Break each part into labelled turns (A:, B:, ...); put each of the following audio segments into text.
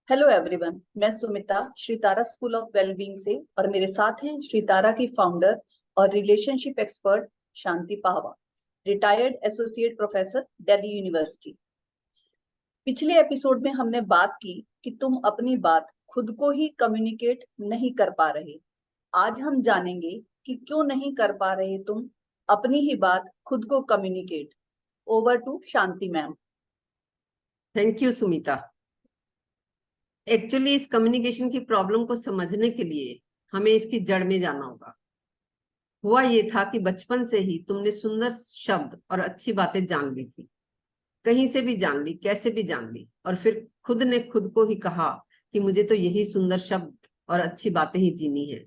A: Hello everyone, मैं Sumita Shri Tara school of wellbeing से और मेरे साथ हैं श्री तारा की फाउंडर और relationship expert Shanti Pahwa, retired associate professor Delhi University. पिछले एपिसोड में हमने बात की कि तुम अपनी बात खुद को ही कम्युनिकेट नहीं कर पा रहे। आज हम जानेंगे कि क्यों नहीं कर पा रहे तुम अपनी ही बात खुद को communicate. Over to Shanti ma'am.
B: Thank you Sumita. Actually इस कम्युनिकेशन की प्रॉब्लम को समझने के लिए हमें इसकी जड़ में जाना होगा। हुआ ये था कि बचपन से ही तुमने सुंदर शब्द और अच्छी बातें जान ली थी, कहीं से भी जान ली, कैसे भी जान ली, और फिर खुद ने खुद को ही कहा कि मुझे तो यही सुंदर शब्द और अच्छी बातें ही जीनी है।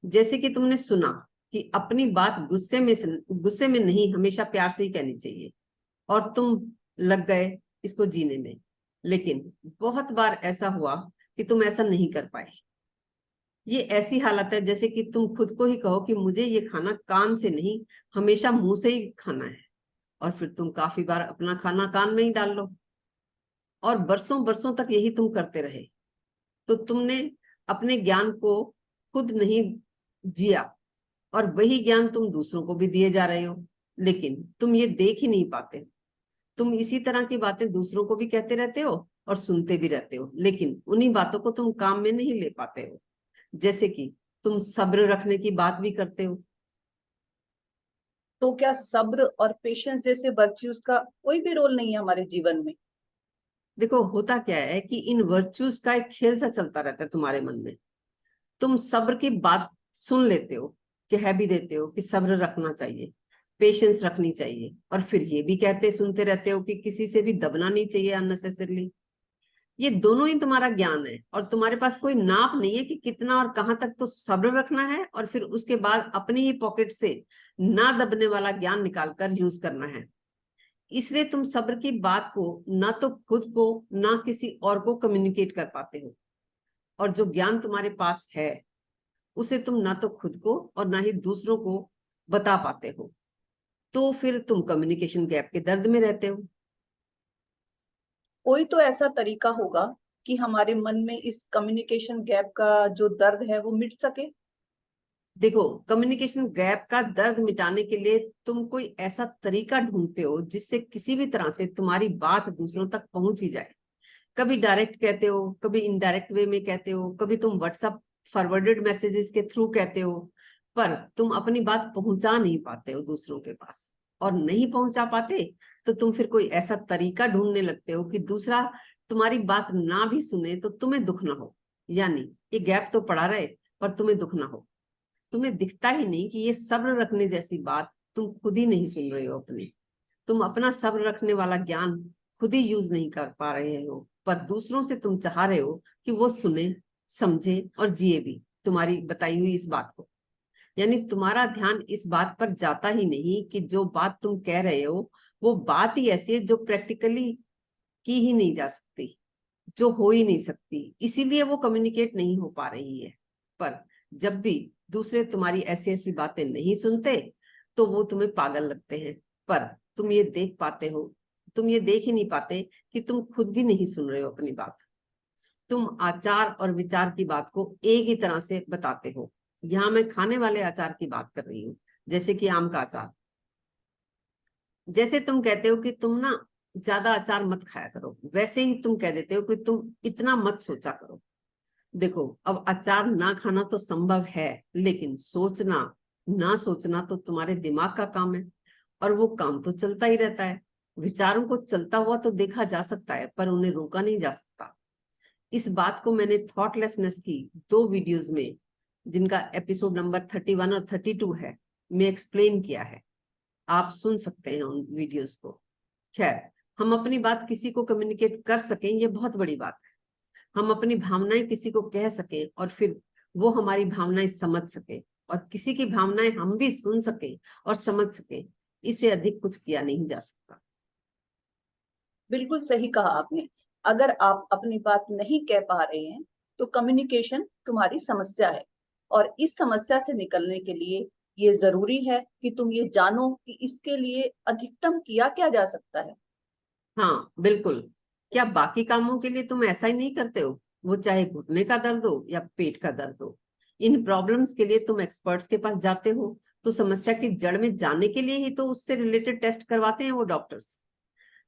B: जैसे कि तुमने सुना कि अपनी बात गुस्से में नहीं, हमेशा प्यार से ही कहनी चाहिए, और तुम लग गए इसको जीने में। लेकिन बहुत बार ऐसा हुआ कि तुम ऐसा नहीं कर पाए। ये ऐसी हालत है जैसे कि तुम खुद को ही कहो कि मुझे ये खाना कान से नहीं, हमेशा मुंह से ही खाना है, और फिर तुम काफी बार अपना खाना कान में ही डाल लो, और बरसों बरसों तक यही तुम करते रहे। तो तुमने अपने ज्ञान को खुद नहीं जिया, और वही ज्ञान तुम दूसरों को भी दिए जा रहे हो, लेकिन तुम ये देख ही नहीं पाते। तुम इसी तरह की बातें दूसरों को भी कहते रहते हो और सुनते भी रहते हो, लेकिन उन्हीं बातों को तुम काम में नहीं ले पाते हो। जैसे कि तुम सब्र रखने की बात भी करते हो।
A: तो क्या सब्र और पेशेंस जैसे वर्च्यूज का कोई भी रोल नहीं है हमारे जीवन में?
B: देखो, होता क्या है कि इन वर्च्यूज का एक खेल सा चलता रहता है तुम्हारे मन में। तुम सब्र की बात सुन लेते हो, कह भी देते हो कि सब्र रखना चाहिए, पेशेंस रखनी चाहिए, और फिर ये भी कहते सुनते रहते हो कि किसी से भी दबना नहीं चाहिए अननेसेसरली। ये दोनों ही तुम्हारा ज्ञान है, और तुम्हारे पास कोई नाप नहीं है कि कितना और कहां तक तो सब्र रखना है, और फिर उसके बाद अपनी ही पॉकेट से ना दबने वाला ज्ञान निकालकर यूज करना है। इसलिए तुम सब्र की बात को ना तो खुद को ना किसी और को कम्युनिकेट कर पाते हो, और जो ज्ञान तुम्हारे पास है उसे तुम ना तो खुद को और ना ही दूसरों को बता पाते हो। तो फिर तुम कम्युनिकेशन गैप के दर्द में रहते हो।
A: कोई तो ऐसा तरीका होगा कि हमारे मन में इस कम्युनिकेशन गैप का जो दर्द है वो मिट सके।
B: देखो, कम्युनिकेशन गैप का दर्द मिटाने के लिए तुम कोई ऐसा तरीका ढूंढते हो जिससे किसी भी तरह से तुम्हारी बात दूसरों तक पहुंच ही जाए। कभी डायरेक्ट कहते हो, कभी इनडायरेक्ट वे में कहते हो, कभी तुम व्हाट्सएप फॉरवर्डेड मैसेजेस के थ्रू कहते हो, पर तुम अपनी बात पहुंचा नहीं पाते हो दूसरों के पास। और नहीं पहुंचा पाते तो तुम फिर कोई ऐसा तरीका ढूंढने लगते हो कि दूसरा तुम्हारी बात ना भी सुने तो तुम्हें दुख ना हो। यानी ये गैप तो पड़ा रहे पर तुम्हें दुख ना हो। तुम्हें दिखता ही नहीं कि ये सब्र रखने जैसी बात तुम खुद ही नहीं सुन रहे हो अपने। तुम अपना सब्र रखने वाला ज्ञान खुद ही यूज नहीं कर पा रहे हो, पर दूसरों से तुम चाह रहे हो कि वो सुने, समझे और जिए भी तुम्हारी बताई हुई इस बात को। यानी तुम्हारा ध्यान इस बात पर जाता ही नहीं कि जो बात तुम कह रहे हो वो बात ही ऐसी है जो प्रैक्टिकली की ही नहीं जा सकती, जो हो ही नहीं सकती, इसीलिए वो कम्युनिकेट नहीं हो पा रही है। पर जब भी दूसरे तुम्हारी ऐसी ऐसी बातें नहीं सुनते तो वो तुम्हें पागल लगते हैं। पर तुम ये देख पाते हो, तुम ये देख ही नहीं पाते कि तुम खुद भी नहीं सुन रहे हो अपनी बात। तुम आचार और विचार की बात को एक ही तरह से बताते हो। यहाँ मैं खाने वाले आचार की बात कर रही हूँ, जैसे कि आम का अचार। जैसे तुम कहते हो कि तुम ना ज्यादा अचार मत खाया करो, वैसे ही तुम कह देते हो कि तुम इतना मत सोचा करो। देखो, अब अचार ना खाना तो संभव है, लेकिन सोचना ना सोचना तो तुम्हारे दिमाग का काम है, और वो काम तो चलता ही रहता है। विचारों को चलता हुआ तो देखा जा सकता है पर उन्हें रोका नहीं जा सकता। इस बात को मैंने थॉटलेसनेस की 2 वीडियोस में, जिनका एपिसोड नंबर 31 और 32 है, में एक्सप्लेन किया है। आप सुन सकते हैं उन वीडियोस को। खैर, हम अपनी बात किसी को कम्युनिकेट कर सकें ये बहुत बड़ी बात है। हम अपनी भावनाएं किसी को कह सकें और फिर वो हमारी भावनाएं समझ सके, और किसी की भावनाएं हम भी सुन सके और समझ सके, इससे अधिक कुछ किया नहीं जा सकता।
A: बिल्कुल सही कहा आपने। अगर आप अपनी बात नहीं कह पा रहे हैं तो कम्युनिकेशन तुम्हारी समस्या है, और इस समस्या से निकलने के लिए ये जरूरी है कि तुम ये जानो कि इसके लिए अधिकतम किया क्या जा सकता है।
B: हाँ बिल्कुल, क्या बाकी कामों के लिए तुम ऐसा ही नहीं करते हो? वो चाहे घुटने का दर्द हो या पेट का दर्द हो। इन प्रॉब्लम्स के लिए तुम एक्सपर्ट्स के पास जाते हो, तो समस्या की जड़ में जाने के लिए ही तो उससे रिलेटेड टेस्ट करवाते हैं वो डॉक्टर्स।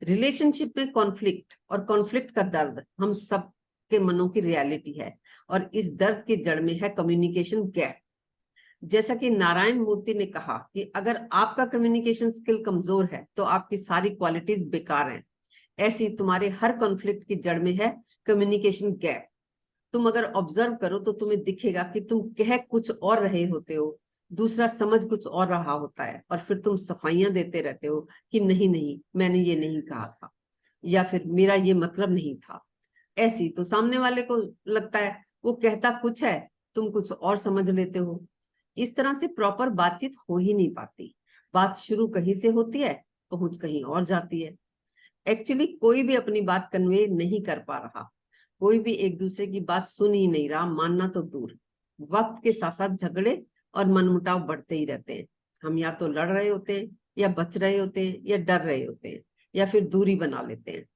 B: रिलेशनशिप में कॉन्फ्लिक्ट और कॉन्फ्लिक्ट का दर्द हम सब के मनों की रियलिटी है, और इस दर्द की जड़ में है कम्युनिकेशन गैप। जैसा कि नारायण मूर्ति ने कहा कि अगर आपका कम्युनिकेशन स्किल कमजोर है तो आपकी सारी क्वालिटीज बेकार हैं। ऐसी तुम्हारे हर कॉन्फ्लिक्ट की जड़ में है कम्युनिकेशन गैप। तुम अगर ऑब्जर्व करो तो तुम्हें दिखेगा कि तुम कह कुछ और रहे होते हो, दूसरा समझ कुछ और रहा होता है, और फिर तुम सफाइयां देते रहते हो कि नहीं नहीं मैंने ये नहीं कहा था, या फिर मेरा ये मतलब नहीं था। ऐसी तो सामने वाले को लगता है वो कहता कुछ है, तुम कुछ और समझ लेते हो। इस तरह से प्रॉपर बातचीत हो ही नहीं पाती। बात शुरू कहीं से होती है, पहुंच कहीं और जाती है। एक्चुअली कोई भी अपनी बात कन्वे नहीं कर पा रहा, कोई भी एक दूसरे की बात सुन ही नहीं रहा, मानना तो दूर। वक्त के साथ साथ झगड़े और मनमुटाव बढ़ते ही रहते हैं। हम या तो लड़ रहे होते हैं, या बच रहे होते हैं, या डर रहे होते हैं, या फिर दूरी बना लेते हैं।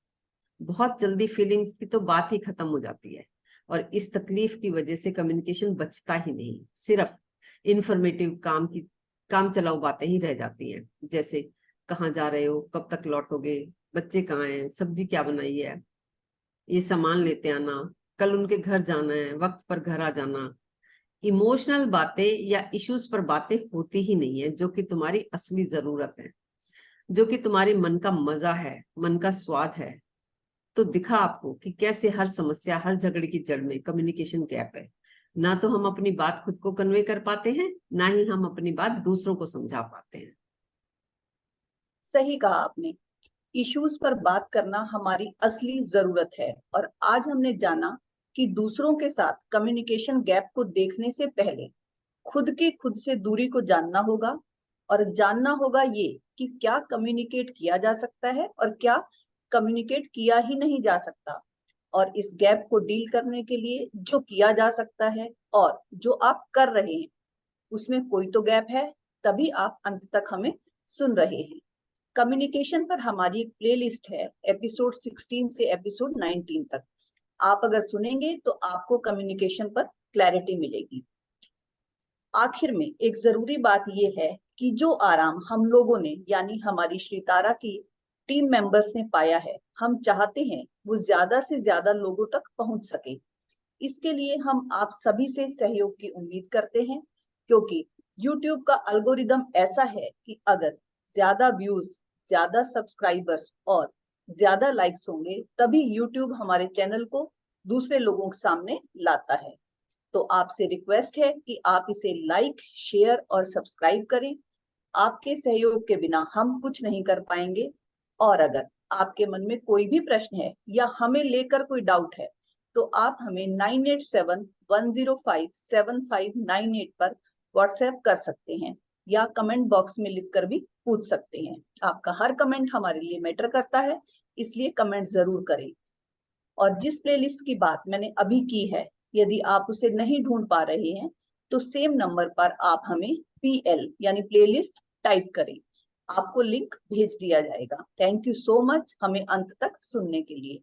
B: बहुत जल्दी फीलिंग्स की तो बात ही खत्म हो जाती है, और इस तकलीफ की वजह से कम्युनिकेशन बचता ही नहीं, सिर्फ इंफॉर्मेटिव काम चलाऊ बातें ही रह जाती हैं। जैसे कहाँ जा रहे हो, कब तक लौटोगे, बच्चे कहाँ हैं, सब्जी क्या बनाई है, ये सामान लेते आना, कल उनके घर जाना है, वक्त पर घर आ जाना। इमोशनल बातें या इश्यूज पर बातें होती ही नहीं है, जो कि तुम्हारी असली जरूरत है, जो कि तुम्हारे मन का मजा है, मन का स्वाद है। तो दिखा आपको कि कैसे हर समस्या, हर झगड़े की जड़ में कम्युनिकेशन गैप है। ना तो हम अपनी बात खुद को कन्वे कर पाते हैं, ना ही हम अपनी बात दूसरों को समझा पाते हैं।
A: सही कहा आपने। इश्यूज पर बात करना हमारी असली जरूरत है, और आज हमने जाना कि दूसरों के साथ कम्युनिकेशन गैप को देखने से पहले खुद से दूरी को जानना होगा, और जानना होगा ये कि क्या कम्युनिकेट किया जा सकता है और क्या कम्युनिकेट किया ही नहीं जा सकता। और इस गैप को डील करने के लिए जो किया जा सकता है और जो आप कर रहे हैं उसमें कोई तो गैप है, तभी आप अंत तक हमें सुन रहे हैं। कम्युनिकेशन पर हमारी एक प्लेलिस्ट है एपिसोड 16 से एपिसोड 19 तक। आप अगर सुनेंगे तो आपको कम्युनिकेशन पर क्लैरिटी मिलेगी। आखिर में एक जरूरी बात यह है कि जो आराम हम लोगों ने यानी हमारी श्री तारा की टीम मेंबर्स ने पाया है, हम चाहते हैं वो ज्यादा से ज्यादा लोगों तक पहुंच सके। इसके लिए हम आप सभी से सहयोग की उम्मीद करते हैं, क्योंकि YouTube का एल्गोरिदम ऐसा है कि अगर ज्यादा व्यूज, ज्यादा सब्सक्राइबर्स और ज्यादा लाइक्स होंगे तभी YouTube हमारे चैनल को दूसरे लोगों के सामने लाता है। तो आपसे रिक्वेस्ट है कि आप इसे लाइक, शेयर और सब्सक्राइब करें। आपके सहयोग के बिना हम कुछ नहीं कर पाएंगे। और अगर आपके मन में कोई भी प्रश्न है या हमें लेकर कोई डाउट है तो आप हमें 9871057598 पर व्हाट्सएप कर सकते हैं, या कमेंट बॉक्स में लिखकर भी पूछ सकते हैं। आपका हर कमेंट हमारे लिए मैटर करता है, इसलिए कमेंट जरूर करें। और जिस प्लेलिस्ट की बात मैंने अभी की है, यदि आप उसे नहीं ढूंढ पा रहे हैं तो सेम नंबर पर आप हमें PL यानी प्लेलिस्ट टाइप करें, आपको लिंक भेज दिया जाएगा। थैंक यू सो मच हमें अंत तक सुनने के लिए।